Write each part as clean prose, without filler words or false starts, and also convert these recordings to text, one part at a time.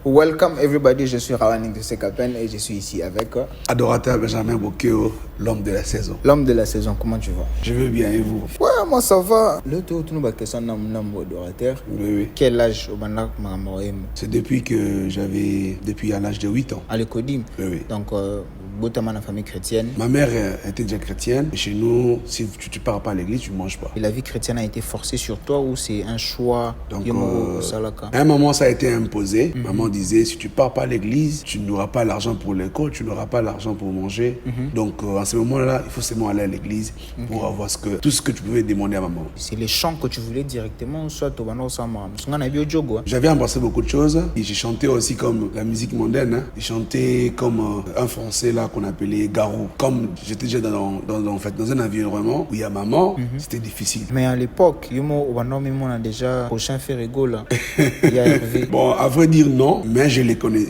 Welcome everybody, je suis Rawaning de Sekapen et je suis ici avec Adorateur Benjamin Bokeo, l'homme de la saison. L'homme de la saison, comment tu vas? Je vais bien et vous? Ouais, moi ça va. Le tout, nous question adorateur. Oui. Quel âge au Banak Maramoem? C'est depuis à l'âge de 8 ans. À l'Ecodim? Oui. Donc, Boutama, la famille chrétienne. Ma mère était déjà chrétienne. Et chez nous, si tu pars pas à l'église, tu ne manges pas. Et la vie chrétienne a été forcée sur toi ou c'est un choix? Donc, à un moment, ça a été imposé. Maman disait, si tu pars pas à l'église, tu n'auras pas l'argent pour l'école, tu n'auras pas l'argent pour manger. Donc, à ce moment-là, il faut seulement aller à l'église pour avoir tout ce que tu pouvais demander à maman. C'est les chants que tu voulais directement, soit au Banak Sama. J'avais embrassé beaucoup de choses. Et j'ai chanté aussi comme la musique mondaine. J'ai chanté comme un français là qu'on appelait Garou. Comme j'étais déjà dans un environnement où il y a maman, c'était difficile. Mais à l'époque, on a déjà prochain Ferrego là. Il y a Hervé. Bon, à vrai dire non, mais je les connais.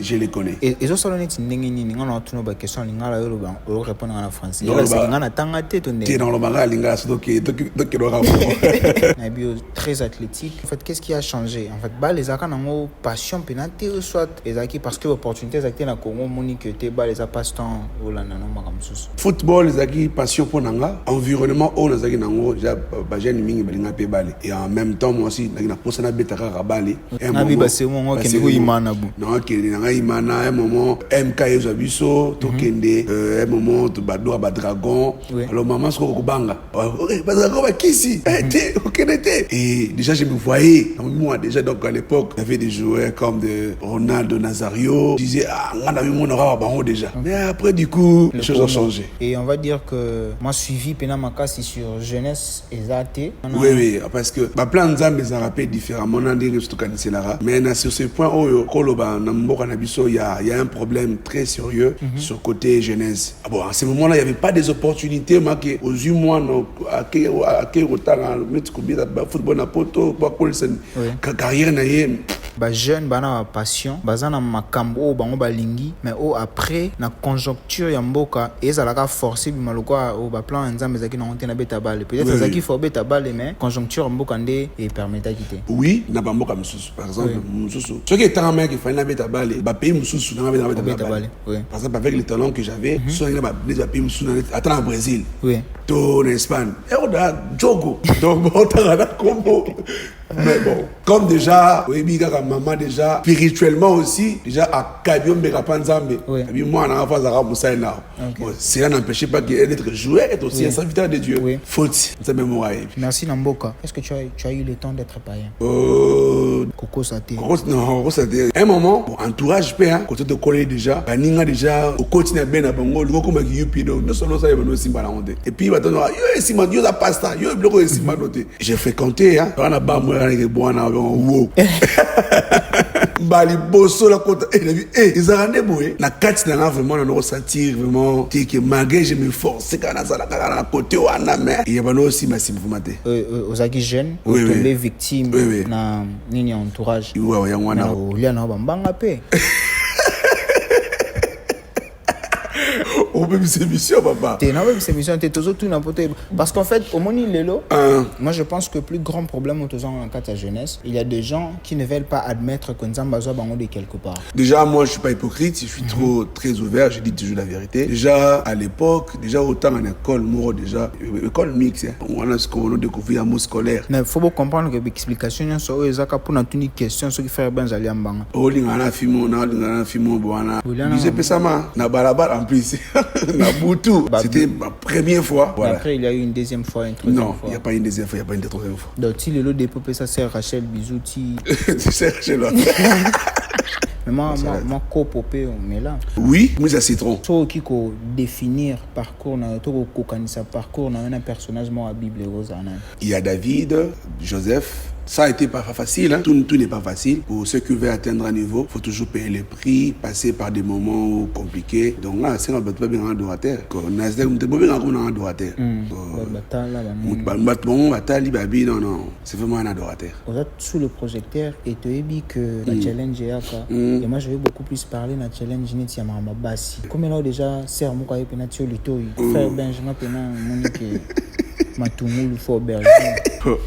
Et ça salon est ndengini on a tout nos question lingala yo ba o répondre en français. Là c'est ngana tanga te to ndé. Dans le baga lingala donc le rapport. Nabio très athlétique. En fait, qu'est-ce qui a changé? En fait, les aka nango passion penate soit les aki parce que opportunité acté na Congo monique te les a passe-temps au lana no makamsusu. Football les aki passion pour nanga, environnement on les aki nango déjà ba jeune mingi balinga pe balé. Et en même temps moi aussi na posa na betaka rabalé. Nabi ba c'est mon ke ndiko imana bu. Non ke nanga imana un moment MK Ezabiso to kende un moment to badora ba dragon. Alors maman ce ko banga. Ba dragon ba kisi. Et déjà je me voyais moi déjà donc à l'époque il y avait des joueurs comme de Ronaldo Nazario. Je disais on a vu mon aura ba déjà. Mais après du coup les choses ont changé. Et on va dire que moi suivi Pena Makasi sur jeunesse Ezate. Oui parce que ma plan nzambe ça rappelle différemment on dit que tout connaissez là. Mais sur ce point Koloba na mboka na biso il y a un problème très sérieux sur côté jeunesse. Bon à ce moment-là il y avait pas des opportunités moi que aux yeux moi non à autant mettre combien de football na poto pas colsen carrière na yé ba jeune bana passion bazana makambo bango balingi mais après na conjoncture ya mboka ezalaka forcer bimaloko au ba plan nzambe zaki na honte na beta balle peut-être zaki faut beta balle mais conjoncture mboka ndé et permettre quitter oui na ba mboka mususu par exemple mususu ce qui est un mec qui fait na beta balle ba pays mususu na beta balle par exemple avec les talents que j'avais soit na ba pays mususu attends au Brésil to en Espagne et on a jogo donc on t'a combo. Mais bon, comme déjà, maman déjà, spirituellement aussi, déjà à Kabiom Bekapanzambe, moi, on a fait ça Moussaïna. Cela n'empêchait pas d'être joué, être aussi un serviteur de Dieu. Faute, c'est même moi. Merci Namboka. Est-ce que tu as eu le temps d'être païen? Coco Saté. Non, Coco Saté. Un moment, entourage paix, côté de collègue déjà, Baninga déjà, au quotidien ben à Bango, le Coco Maki Yupi, donc nous sommes là, nous sommes là. Et puis, maintenant, yo, si man, yo, la pasta, yo, bloqué ici, manoté. J'ai fréquenté, hein, on a bamoué. Bali bosso la côte et ils ont rendez boé na quatre na vraiment on ressentir vraiment que malgré je me force quand ça la côté ou na mais il y a pas aussi massif formaté aux aki jeunes tombé victime na nini entourage ouais ya wana olia na bambanga pe on peut me mission papa t'es non même c'est mission t'es toujours tout n'importe parce qu'en fait au moni lelo moi je pense que le plus grand problème autour en cas de jeunesse il y a des gens qui ne veulent pas admettre que Nzamba soit bango de quelque part. Déjà moi je suis pas hypocrite, je suis très ouvert, je dis toujours la vérité. Déjà à l'époque déjà autant en école moi déjà école mixte on a ce qu'on a découvert en mot scolaire. Mais faut pas comprendre que l'explication sur ezaka pour une question ce qui fait ben zali ambanga olingana fimo bwana disait pesama na balabala en plus na Boutou. C'était ma première fois. Voilà. Après, il y a eu une deuxième fois, une troisième fois. Non, il n'y a pas une deuxième fois, il n'y a pas une troisième fois. Donc, si le lot des popées, ça c'est Rachel Bisouti. C'est Rachel là. Mais moi, co-popé, on est là. Oui, mais ça citron. So, qui faut définir parcours, parcours, un personnage, moi, à Bible et Rosanna. Il y a David, Joseph. Ça a été pas facile, hein. Tout n'est pas facile. Pour ceux qui veulent atteindre un niveau, il faut toujours payer le prix, passer par des moments compliqués. Donc là, c'est un peu bien adorateur. Non, c'est vraiment un adorateur. Vous êtes sous le projecteur et tu as dit que la challenge est là. Et moi, je vais beaucoup plus parler de la challenge de Yamama Bassi. Comme là, déjà, c'est un mot qui est pénatio, le frère Benjamin Pénan, Monique, Matoumou, le fort Berger.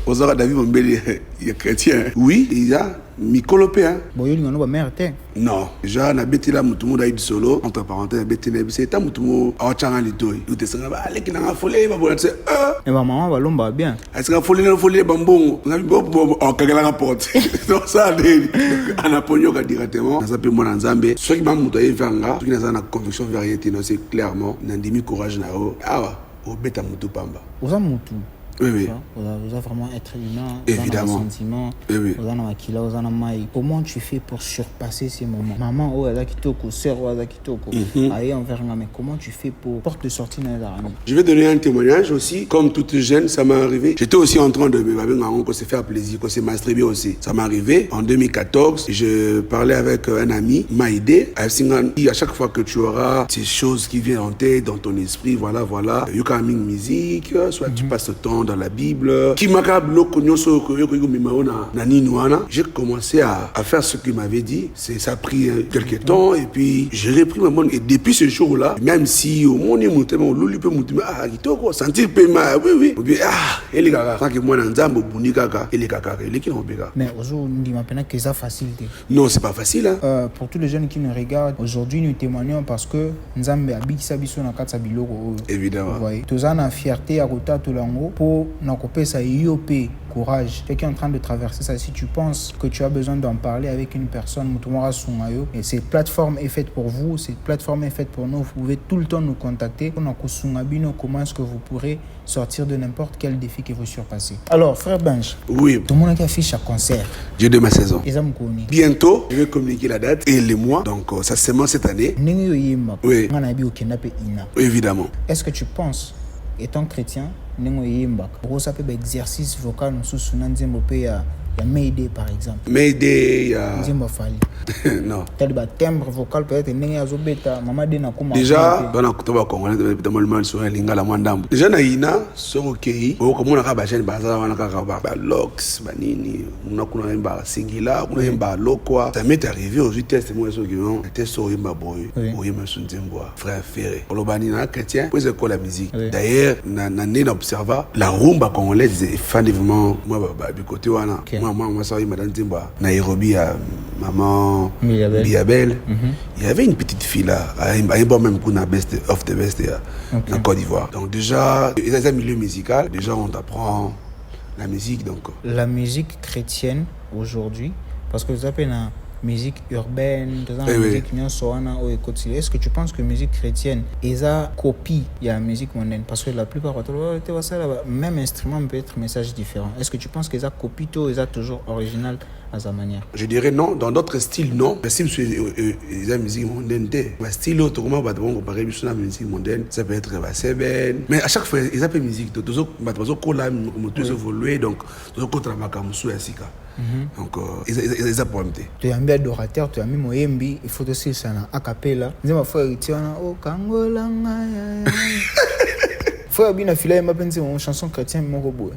Aux aura David Mombele, il est chrétien. Oui, il y a Mikolopé. Bon, il y a une mère. Non, déjà, on a bêté là, Moutoumou d'Aïd Solo, entre parenthèses, bêté c'est un Moutoumou à Ochanga Litoy. Il était sans aller qui n'a folie, il va voir, c'est et ma maman va l'ombre bien. Est-ce que folie, bambon, on a vu bon, en Kagala rapporte. Donc ça, on a pognon directement. On a pu mon Nzambé. Ceux qui m'ont moutoyé Vanga, ceux qui n'ont pas conviction variété, c'est clairement, on a dit courage nao. Ah ouais, au bêta Moutou Pamba. Aux Moutou. Oui, oui. Vous avez vraiment être humain, évidemment. Sentiment, oui. Comment tu fais pour surpasser ces moments? Maman, oh, elle a quitté au sœur, elle a quitté au aïe, envers mais comment tu fais pour porte de sortie dans les aramis? Je vais donner un témoignage aussi. Comme toute jeune, ça m'est arrivé. J'étais aussi en train de me faire plaisir, de se masturber aussi. Ça m'est arrivé en 2014. Je parlais avec un ami, m'a aidé. À chaque fois que tu auras ces choses qui viennent en tête, dans ton esprit, voilà. You can make musique, soit tu passes le temps dans la Bible. J'ai commencé à faire ce qu'il m'avait dit. Ça a pris quelques temps et puis j'ai repris ma monnaie. Et depuis ce jour-là, même si au monde est monté, il peut monter, sentir paiement, oui. Et les gars, tant que moi, et les gars, qui n'ont pas. Mais aujourd'hui, maintenant que c'est facile. Non, c'est pas facile. Pour tous les jeunes qui nous regardent, aujourd'hui, nous témoignons parce que nous avons évidemment. Vous voyez, tous en fierté à côté de l'ango pour nous ça IOP courage. Quelqu'un qui est en train de traverser ça, si tu penses que tu as besoin d'en parler avec une personne, et cette plateforme est faite pour vous, cette plateforme est faite pour nous. Vous pouvez tout le temps nous contacter. Comment est-ce que vous pourrez sortir de n'importe quel défi que vous surpassez. Alors, frère Benj, oui. Tout le monde qui affiche un concert. Dieu de ma saison. Bientôt, je vais communiquer la date et les mois. Donc, ça c'est moi cette année. Oui. Évidemment. Est-ce que tu penses, étant chrétien, ça peut être exercice vocal il y a Mayday par exemple. Mayday, il y a... Non. Tu as timbre vocal peut-être. Déjà, dans le Congolais, déjà, naïna, sont ok. Comme on a pas chaîne bazar, on a pas lox, banini, on a pas singila, on a pas lokwa. Ça m'est arrivé aux tests moi sur Guinon, test sur Yimba Boy, ou Yimba Sunzemboa, frère Ferré. Pour le banina chrétien, c'est quoi la musique? D'ailleurs, na observa la rumba congolaise est fan évidemment moi du côté wana. Moi ça madame Zimba, Nairobi à maman Biabel. Il y avait une petite fille là, un bon même coup na best of the best en Côte d'Ivoire. Donc déjà, dans un milieu musical, déjà on apprend la musique donc. La musique chrétienne aujourd'hui, parce que vous appelez la musique urbaine, musique est-ce que tu penses que musique chrétienne est à copie de la musique mondaine? Parce que la plupart même instrument peut être message différent. Est-ce que tu penses qu'ils ont copie ou ils ont toujours original à sa manière? Je dirais non. Dans d'autres styles, non. Mais si ils ont musique mondaine, mais style autre, comment va comparer la musique mondaine? Ça peut être seben. Mais à chaque fois, ils ont musique. Tous ils évolué, donc tous ils travaillent comme ça. Donc, ils ont pointé. Tu as un adorateur, tu as mis Moyembi, il faut aussi ça a cappella. Dis ma frère, tu as oh Kangola. Frère bien affilé m'a pensé une chanson chrétienne mon robot.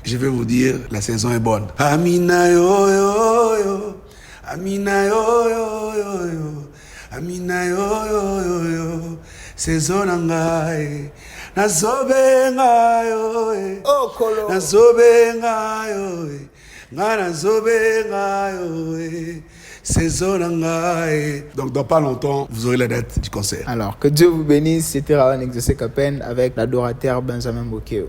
Je vais vous dire, la saison est bonne. Amina yo yo yo, Amina yo yo yo yo, Amina yo yo yo yo, saison nangai. Nazobenga yo, oh kolo. Nazobenga yo, nazobenga yo. Saison nangai. Donc dans pas longtemps, vous aurez la date du concert. Alors que Dieu vous bénisse. C'était Rawan Exaucé Capen avec l'adorateur Benjamin Bokeo.